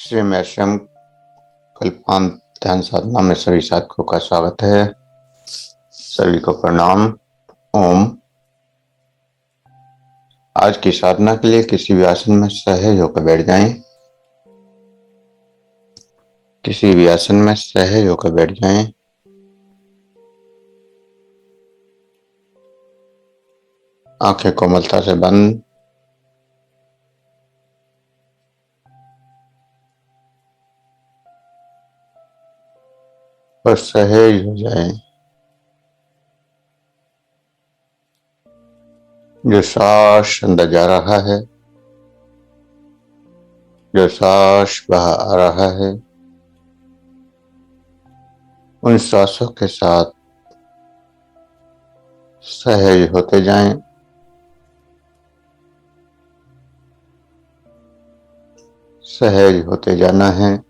श्री मैश्रम कल्पांत ध्यान साधना में सभी साधकों का स्वागत है। सभी को प्रणाम। ओम। आज की साधना के लिए किसी भी आसन में सहज होकर बैठ जाएं। किसी भी आसन में सहज होकर बैठ जाएं। आंखें कोमलता से बंद। और सहज हो जाएं। जो सांस अंदर जा रहा है, जो सांस बाहर आ रहा है, उन सांसों के साथ सहज होते जाएं। सहज होते जाना है।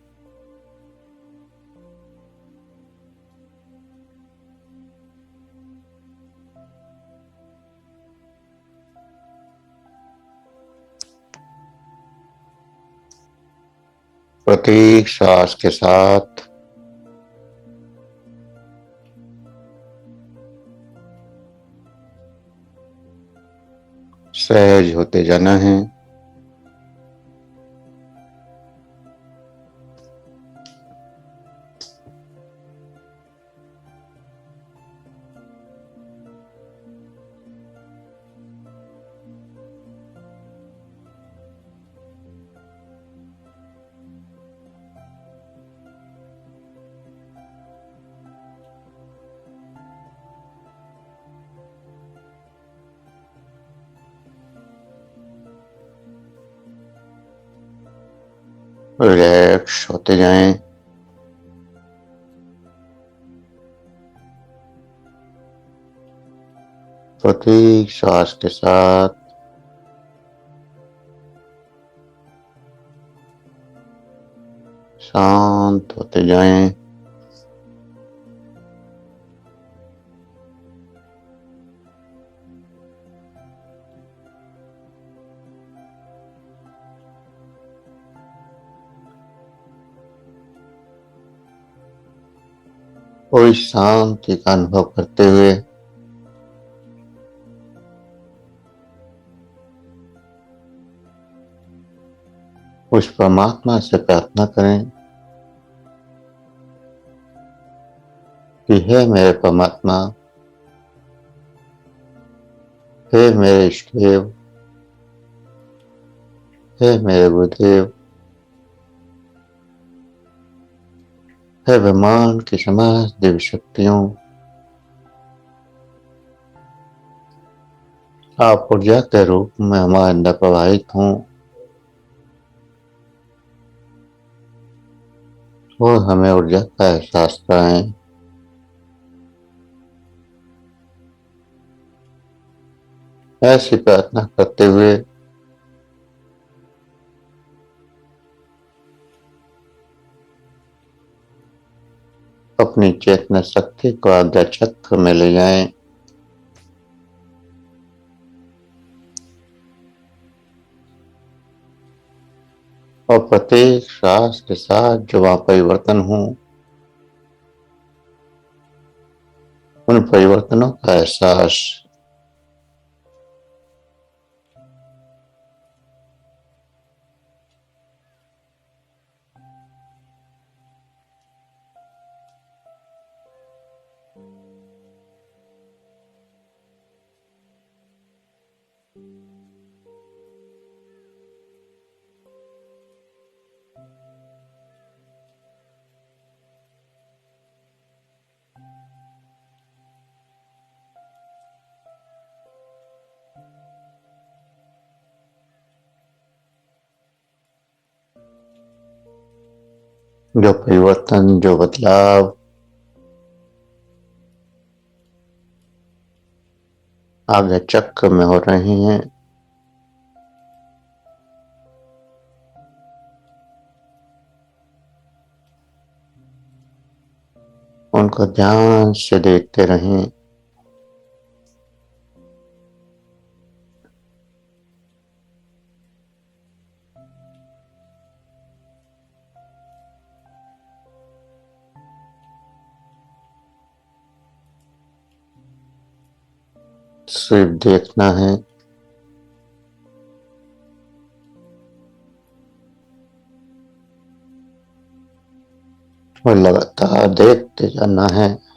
प्रत्येक श्वास के साथ सहज होते जाना है। रिलैक्स होते जाएं। प्रत्येक श्वास के साथ शांत होते जाएं। कोई शांति का अनुभव करते हुए उस परमात्मा से प्रार्थना करें कि हे मेरे परमात्मा, हे मेरे इष्टदेव, हे मेरे गुरुदेव, हे ब्रह्मांड की समस्त दिव्य शक्तियों, आप ऊर्जा के रूप में हमारे अंदर प्रवाहित हों और हमें ऊर्जा का एहसास कराएं। ऐसी प्रार्थना करते हुए अपनी चेतना शक्ति को आज्ञा चक्र में ले जाएं। और प्रत्येक श्वास के साथ जो वहां परिवर्तन हो, उन परिवर्तनों का एहसास जो परिवर्तन, जो बदलाव आज्ञा चक्र में हो रहे हैं, उनको ध्यान से देखते रहें। सिर्फ देखना है। और लगातार देखते जाना है।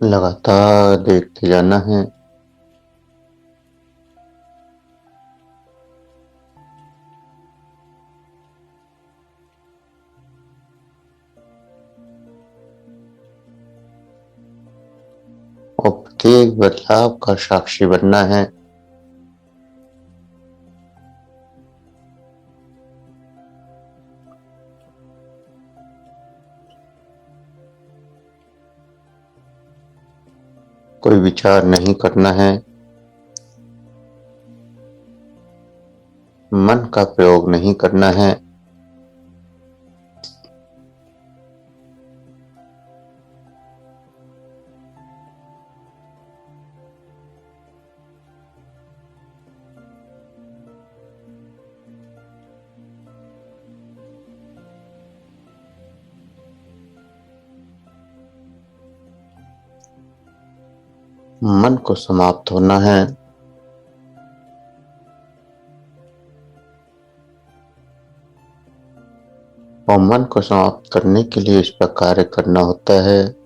लगातार देखते जाना है। और प्रत्येक बदलाव का साक्षी बनना है। कोई विचार नहीं करना है। मन का प्रयोग नहीं करना है। मन को समाप्त होना है। और मन को समाप्त करने के लिए इस पर कार्य करना होता है।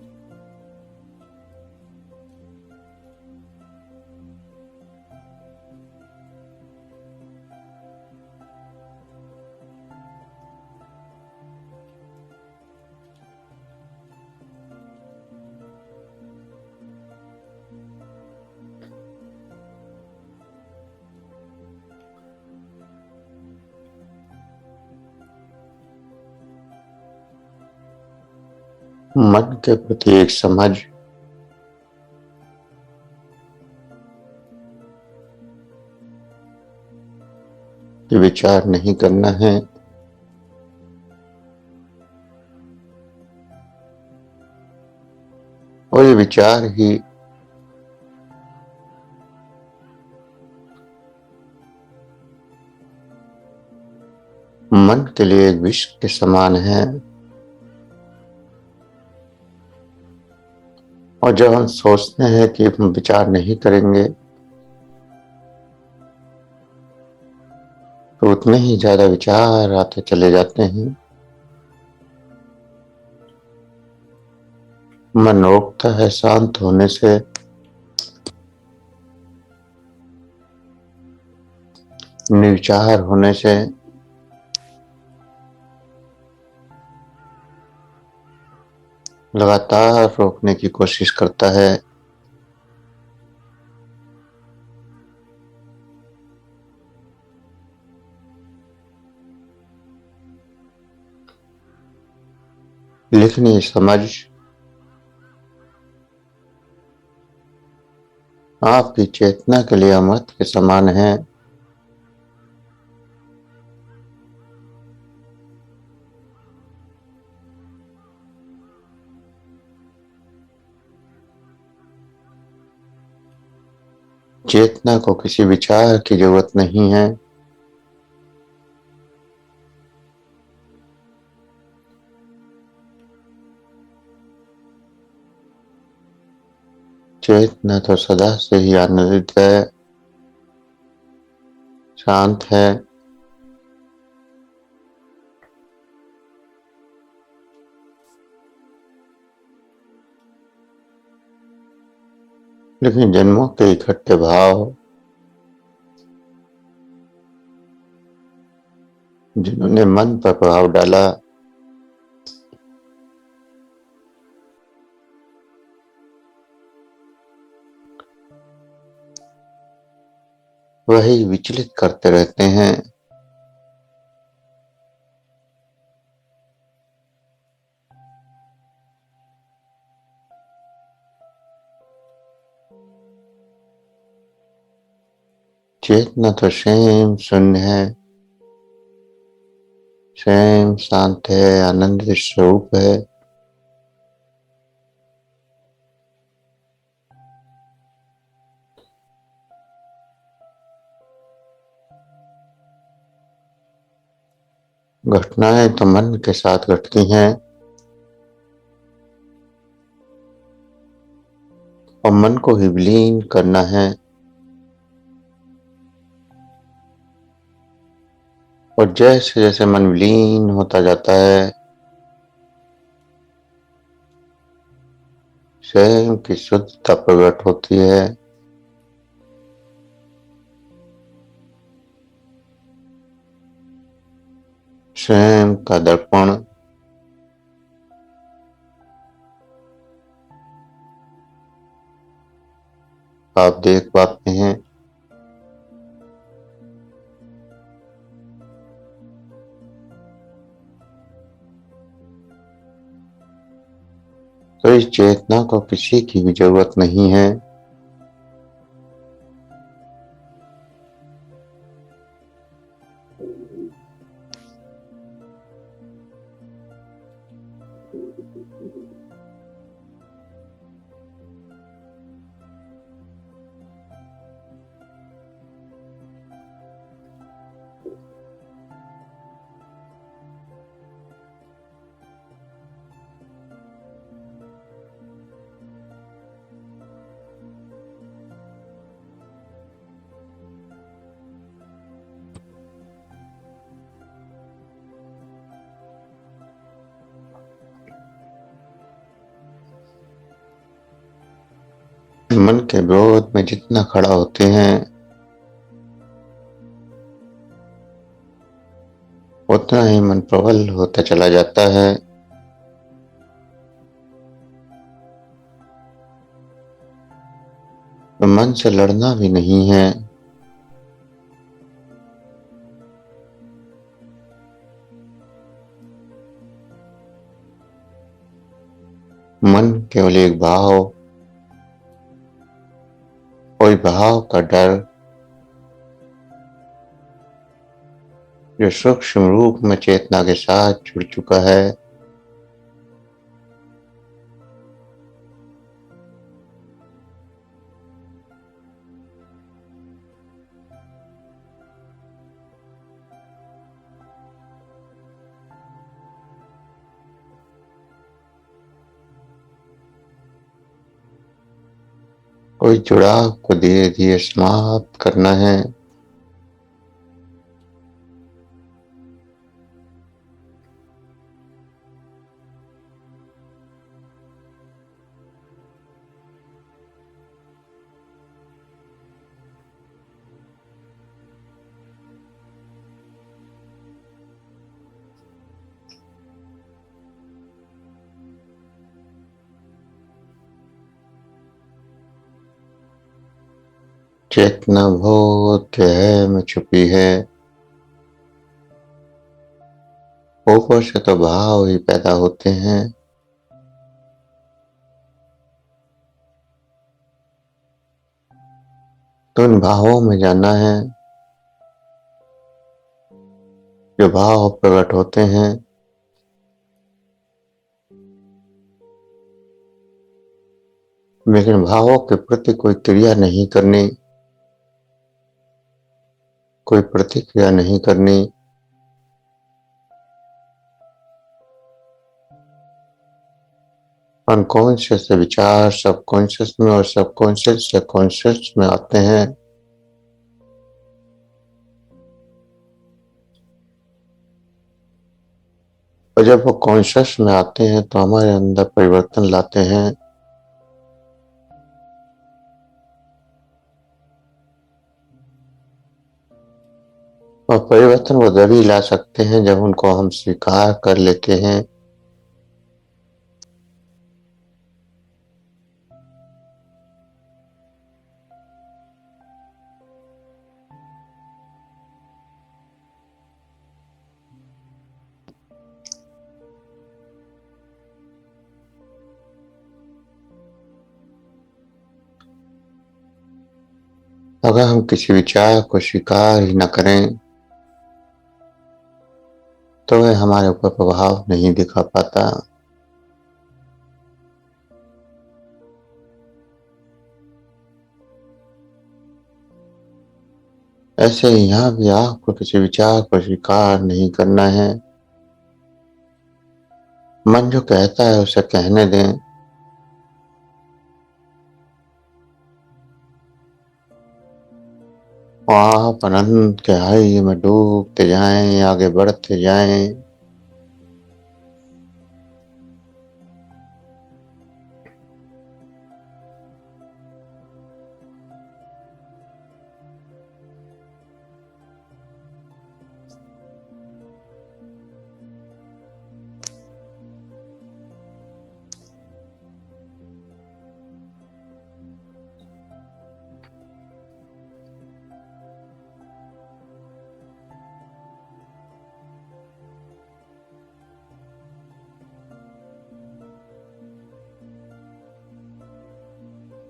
मन के प्रति एक समझ, कि विचार नहीं करना है। और ये विचार ही मन के लिए एक विष के समान है। और जब हम सोचते हैं कि हम विचार नहीं करेंगे, तो उतने ही ज्यादा विचार आते चले जाते हैं। मन रोकता है शांत होने से। निर्विचार होने से। लगातार रोकने की कोशिश करता है। लेकिन ये समझ आपकी चेतना के लिए अमृत के समान है। चेतना को किसी विचार की जरूरत नहीं है। चेतना तो सदा से ही आनंदित है, शांत है। लेकिन जन्मों के इकट्ठे भाव, जिन्होंने मन पर प्रभाव डाला, वही विचलित करते रहते हैं। चेतना तो स्वयं शून्य है, स्वयं शांत है, आनंद स्वरूप है। घटनाएं तो मन के साथ घटती हैं और मन को ही विलीन करना है। और जैसे जैसे मन विलीन होता जाता है, स्वयं की शुद्धता प्रकट होती है। स्वयं का दर्पण आप देख पाते हैं। तो इस चेतना को किसी की भी जरूरत नहीं है। मन के विरोध में जितना खड़ा होते हैं उतना ही मन प्रबल होता चला जाता है। तो मन से लड़ना भी नहीं है। मन केवल एक भाव, कोई भाव का डर जो सूक्ष्म रूप में चेतना के साथ जुड़ चुका है। कोई जुड़ाव को धीरे धीरे समाप्त करना है। चेतना बहुत गहरे में छुपी है। ऊपर से तो भाव ही पैदा होते हैं, तो इन भावों में जाना है। जो भाव प्रकट होते हैं लेकिन भावों के प्रति कोई क्रिया नहीं करनी, कोई प्रतिक्रिया नहीं करनी। अनकॉन्शियस से विचार सबकॉन्शियस में और सबकॉन्शियस से कॉन्शियस में आते हैं। और जब वो कॉन्शियस में आते हैं तो हमारे अंदर परिवर्तन लाते हैं। और परिवर्तन वो तभी ला सकते हैं जब उनको हम स्वीकार कर लेते हैं। अगर हम किसी विचार को स्वीकार ही न करें तो वह हमारे ऊपर प्रभाव नहीं दिखा पाता। ऐसे ही यहाँ भी आपको किसी विचार को स्वीकार नहीं करना है। मन जो कहता है उसे कहने दें। और आप अनंत गहराई में डूबते जाएं, आगे बढ़ते जाएं।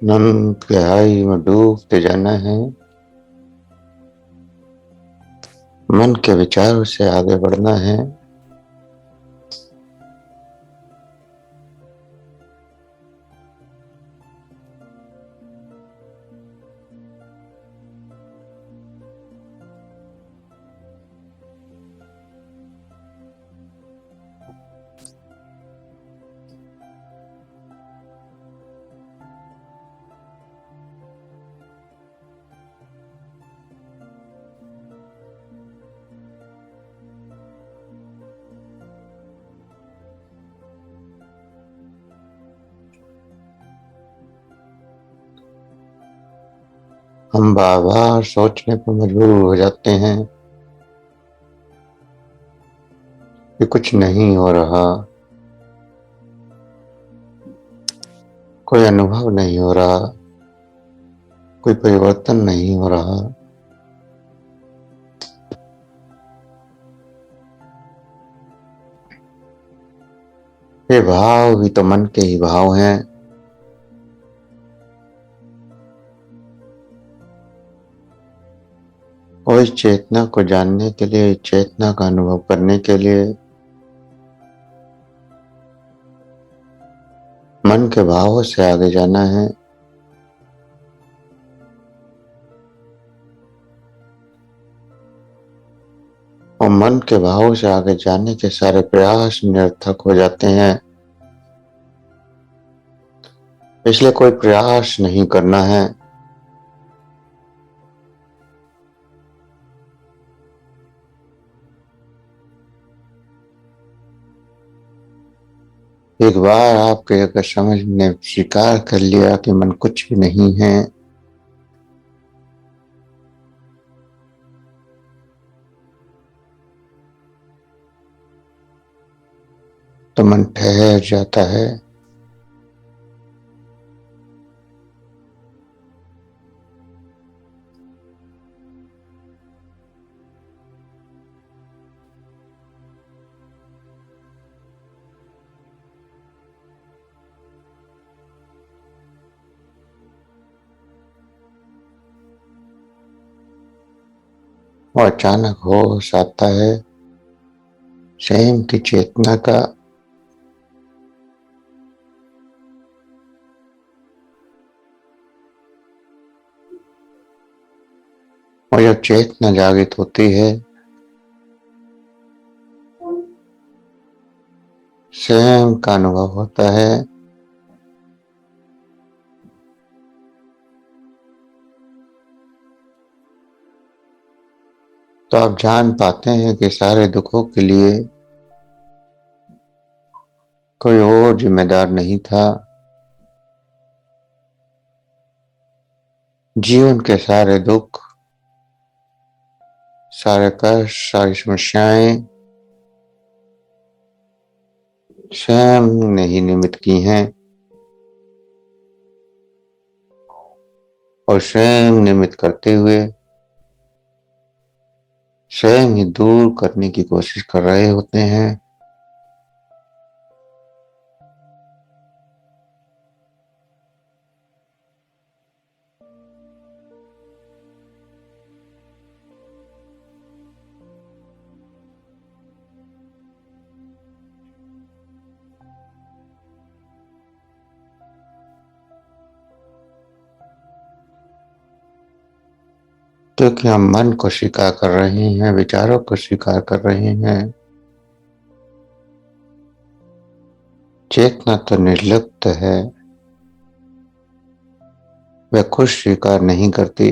अनंत गहराई में डूबते जाना है। मन के विचारों से आगे बढ़ना है। हम बार बार सोचने पर मजबूर हो जाते हैं कि कुछ नहीं हो रहा, कोई अनुभव नहीं हो रहा, कोई परिवर्तन नहीं हो रहा। ये भाव भी तो मन के ही भाव हैं। और इस चेतना को जानने के लिए, चेतना का अनुभव करने के लिए मन के भावों से आगे जाना है। और मन के भावों से आगे जाने के सारे प्रयास निरर्थक हो जाते हैं। इसलिए कोई प्रयास नहीं करना है। एक बार आपके अगर समझ ने स्वीकार कर लिया कि मन कुछ भी नहीं है, तो मन ठहर जाता है। और अचानक होश आता है स्वयं की चेतना का। और जब चेतना जागृत होती है, स्वयं का अनुभव होता है। तो आप जान पाते हैं कि सारे दुखों के लिए कोई और जिम्मेदार नहीं था। जीवन के सारे दुख, सारे कष्ट, सारी समस्याएं स्वयं ने ही निमित्त की हैं। और स्वयं निमित्त करते हुए स्वयं ही दूर करने की कोशिश कर रहे होते हैं। क्योंकि हम मन को स्वीकार कर रहे हैं, विचारों को स्वीकार कर रहे हैं। चेतना तो निर्लिप्त है, वह खुद स्वीकार नहीं करती।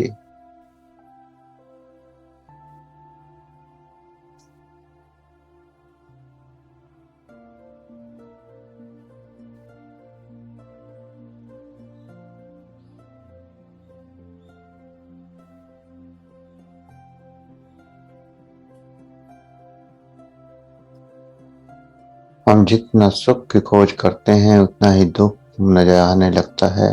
हम जितना सुख की खोज करते हैं उतना ही दुख नजर आने लगता है।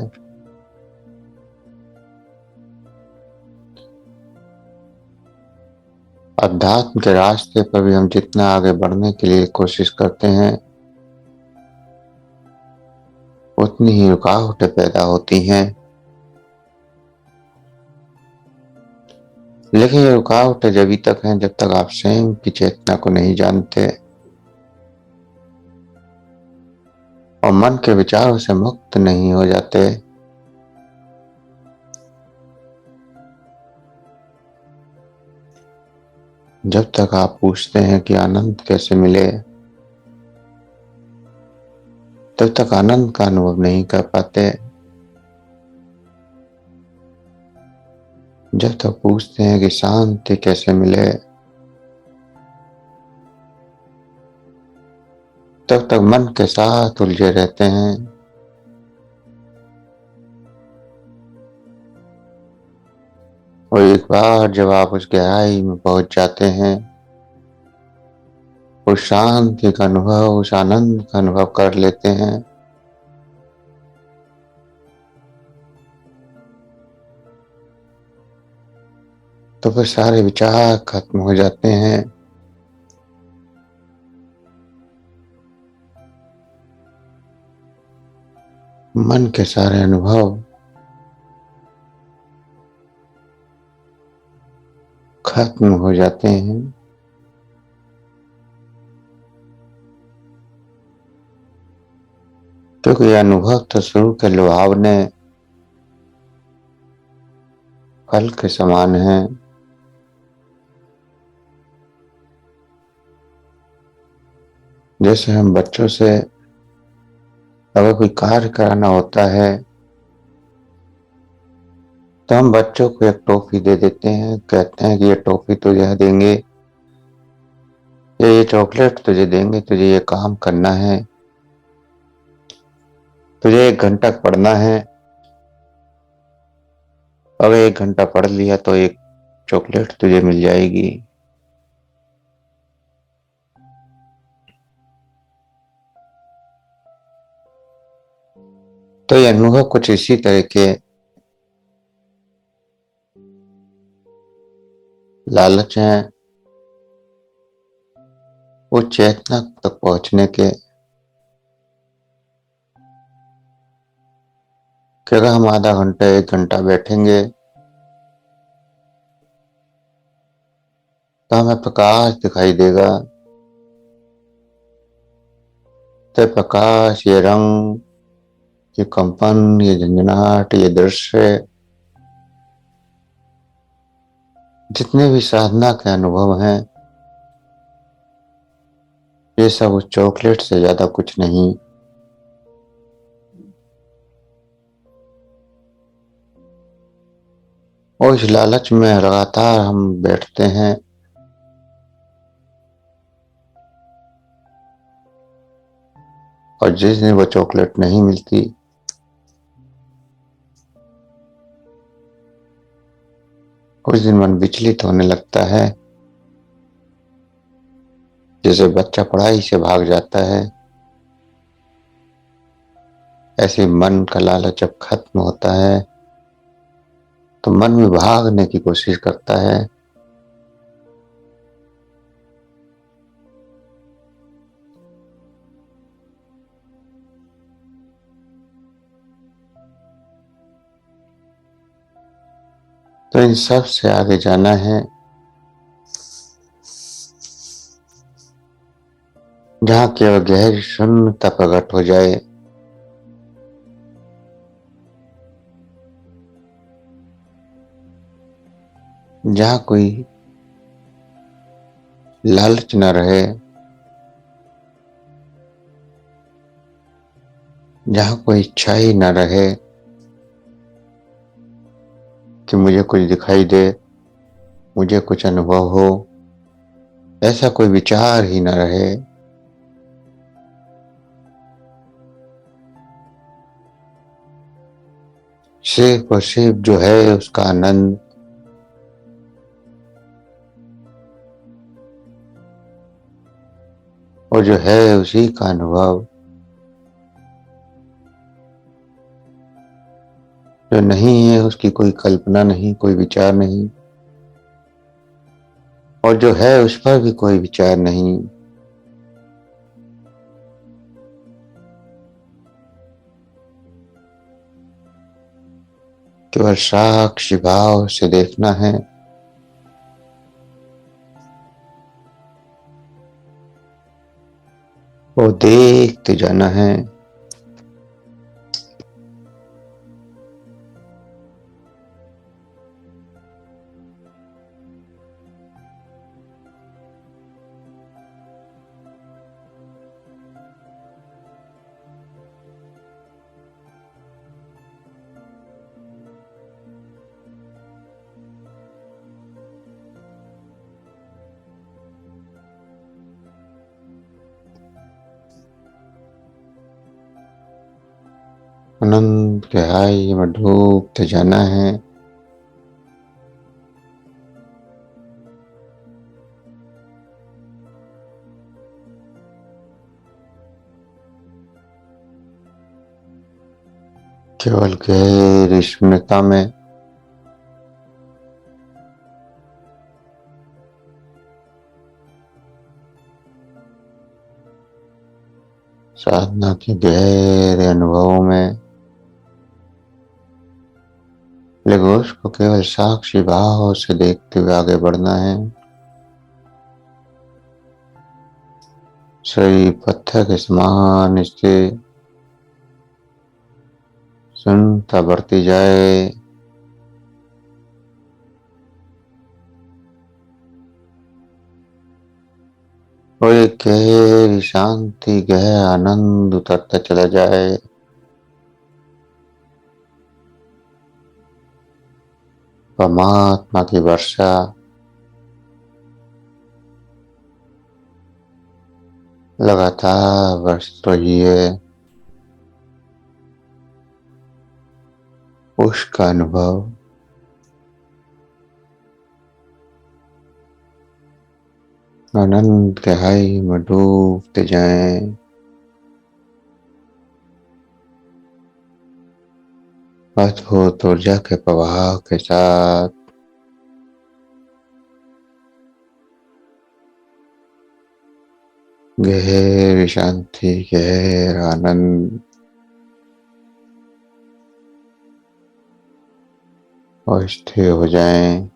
अध्यात्म के रास्ते पर भी हम जितना आगे बढ़ने के लिए कोशिश करते हैं उतनी ही रुकावटें पैदा होती हैं। लेकिन ये रुकावटें जब तक हैं जब तक आप स्वयं की चेतना को नहीं जानते और मन के विचारों से मुक्त नहीं हो जाते। जब तक आप पूछते हैं कि आनंद कैसे मिले, तब तक आनंद का अनुभव नहीं कर पाते। जब तक पूछते हैं कि शांति कैसे मिले, तब तक मन के साथ उलझे रहते हैं। और एक बार जब आप उस गहराई में पहुंच जाते हैं, उस शांति का अनुभव, उस आनंद का अनुभव कर लेते हैं, तो फिर सारे विचार खत्म हो जाते हैं। मन के सारे अनुभव खत्म हो जाते हैं। क्योंकि ये अनुभव तो शुरू के लुभावने फल के समान है। जैसे हम बच्चों से अगर कोई कार्य कराना होता है तो हम बच्चों को एक टॉफी दे देते हैं, कहते हैं कि ये टॉफी तुझे देंगे या ये चॉकलेट तुझे देंगे, तुझे ये काम करना है, तुझे 1 घंटा पढ़ना है। अगर 1 घंटा पढ़ लिया तो एक चॉकलेट तुझे मिल जाएगी। तो ये अनुभव कुछ इसी तरह के लालच हैं, वो चेतना तक पहुंचने के। कि अगर हम आधा घंटा 1 घंटा बैठेंगे तो हमें प्रकाश दिखाई देगा। तो प्रकाश, ये रंग, ये कंपन, ये झंझनाहट, ये दृश्य, जितने भी साधना के अनुभव हैं, ये सब उस चॉकलेट से ज्यादा कुछ नहीं। और इस लालच में लगातार हम बैठते हैं। और जिस दिन वो चॉकलेट नहीं मिलती, उस दिन मन विचलित होने लगता है। जैसे बच्चा पढ़ाई से भाग जाता है, ऐसे मन का लालच जब खत्म होता है तो मन भी भागने की कोशिश करता है। तो इन सब से आगे जाना है, जहां केवल गहरी शून्यता प्रकट हो जाए। जहां कोई लालच न रहे, जहाँ कोई इच्छा ही न रहे कि मुझे कुछ दिखाई दे, मुझे कुछ अनुभव हो, ऐसा कोई विचार ही न रहे। सिर्फ और सिर्फ जो है उसका आनंद, और जो है उसी का अनुभव। जो नहीं है उसकी कोई कल्पना नहीं, कोई विचार नहीं, और जो है उस पर भी कोई विचार नहीं। केवल साक्षी भाव से देखना है, वो देखते जाना है। अनंत गहराई में डूबते जाना है। केवल गहरी शून्यता में साधना के गहरे अनुभवों में, लेकिन उसको केवल साक्षी भाव से देखते हुए आगे बढ़ना है। शरीर पत्थर के समान स्थिर, सुनता बढ़ती जाए। और एक गहरी शांति, गहरा आनंद उतरता चला जाए। परमात्मा की वर्षा लगातार बरसती रही है। उसका अनुभव अनंत गहराई में डूबते जाएं। अद्भुत ऊर्जा के प्रवाह के साथ गहरी शांति, गहरा आनंद, और स्थिर हो जाएं।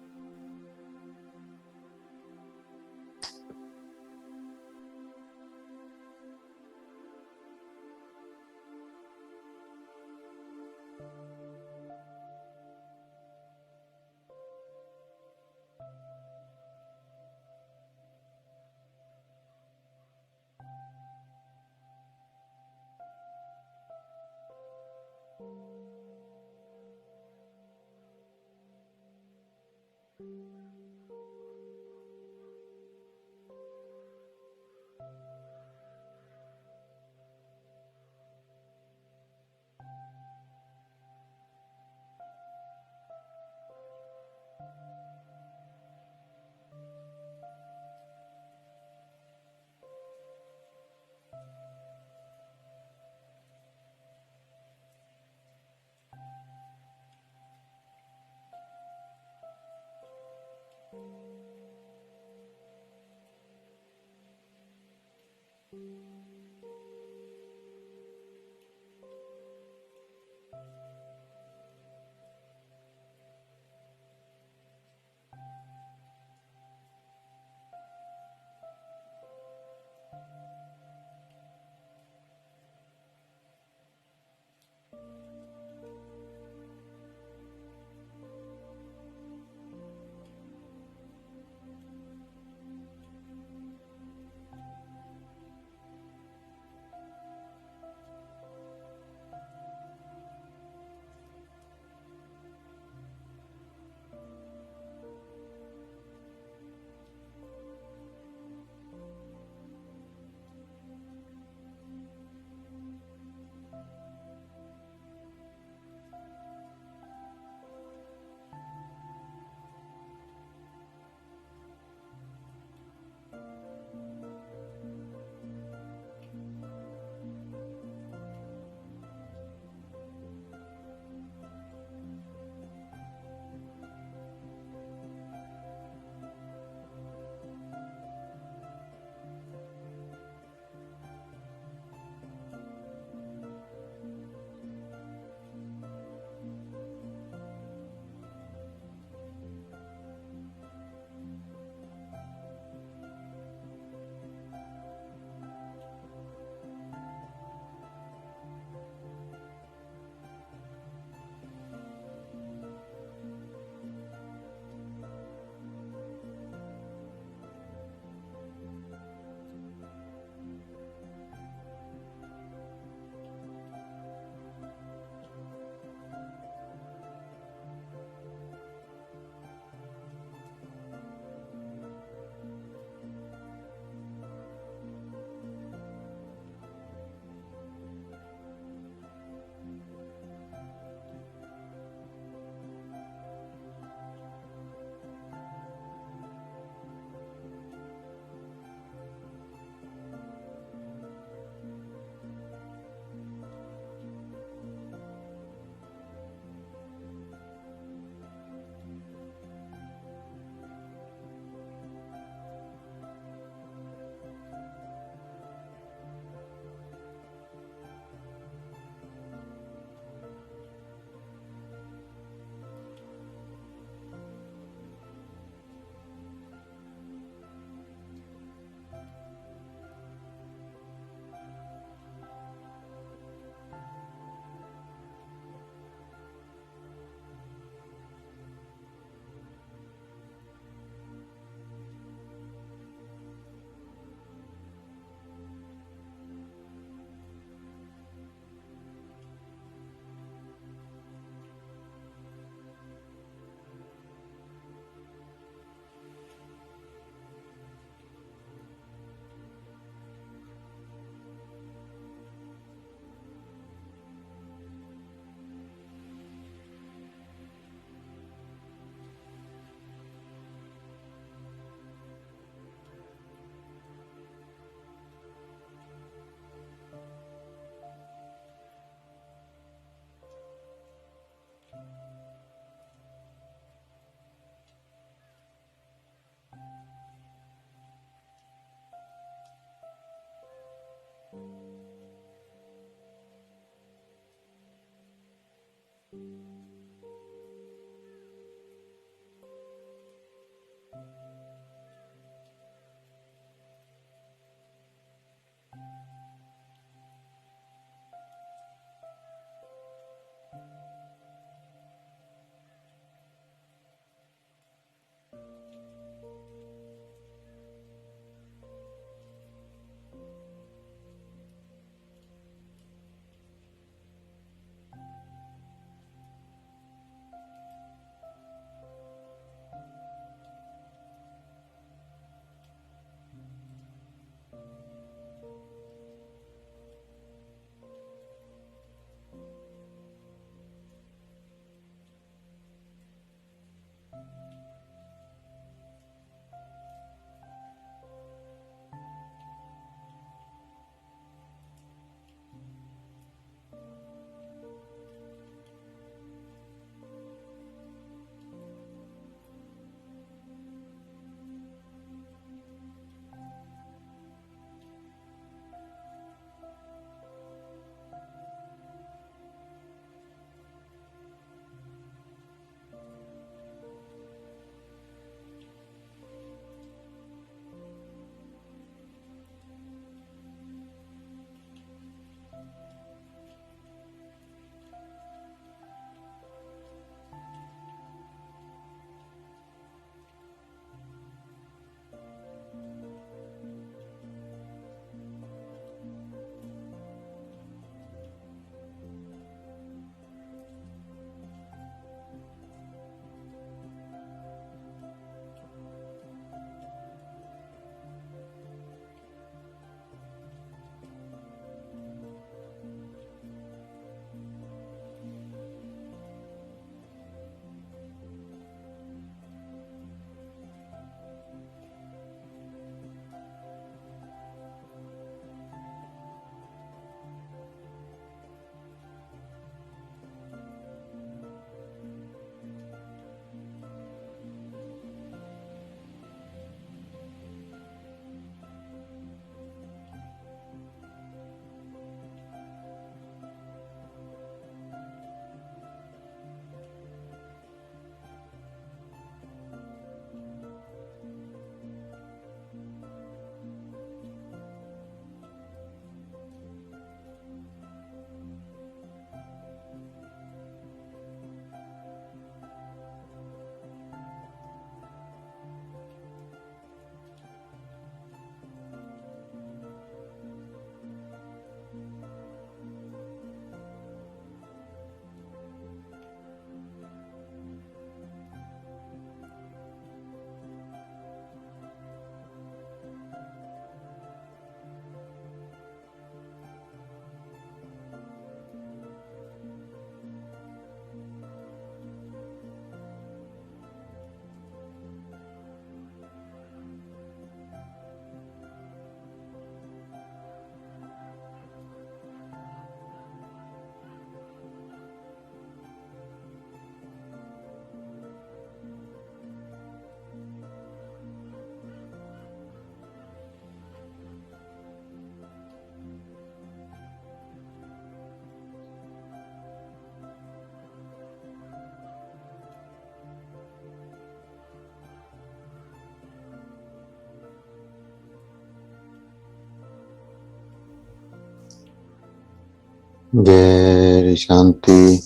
गहरी शांति,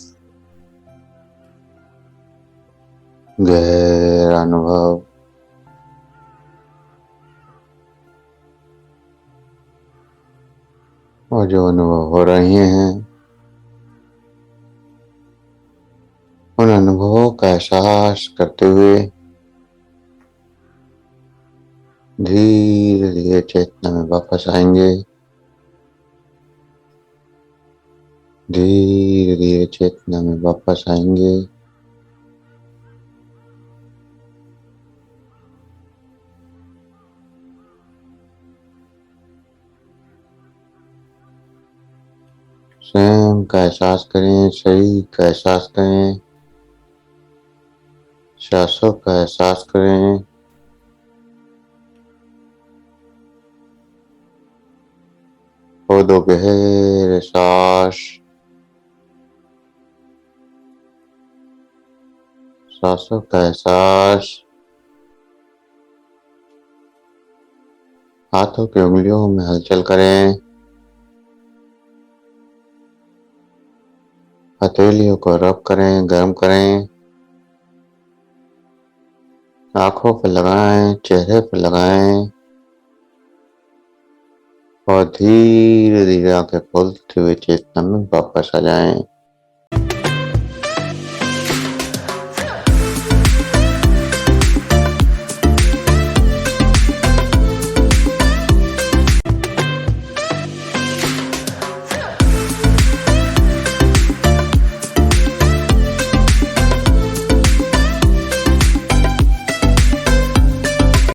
गहरा अनुभव, और जो अनुभव हो रहे हैं उन अनुभवों का एहसास करते हुए धीरे धीरे चेतना में वापस आएंगे। धीरे धीरे चेतना में वापस आएंगे। स्वयं का एहसास करें, शरीर का एहसास करें, सांसों का एहसास करें। और दो गहरे सांस, सांसों का एहसास। हाथों की उंगलियों में हलचल करें। हथेलियों को रब करें, गर्म करें। आंखों पे लगाएं, चेहरे पे लगाएं और धीरे धीरे आंखें खोलते हुए चेतना में वापस आ जाएं।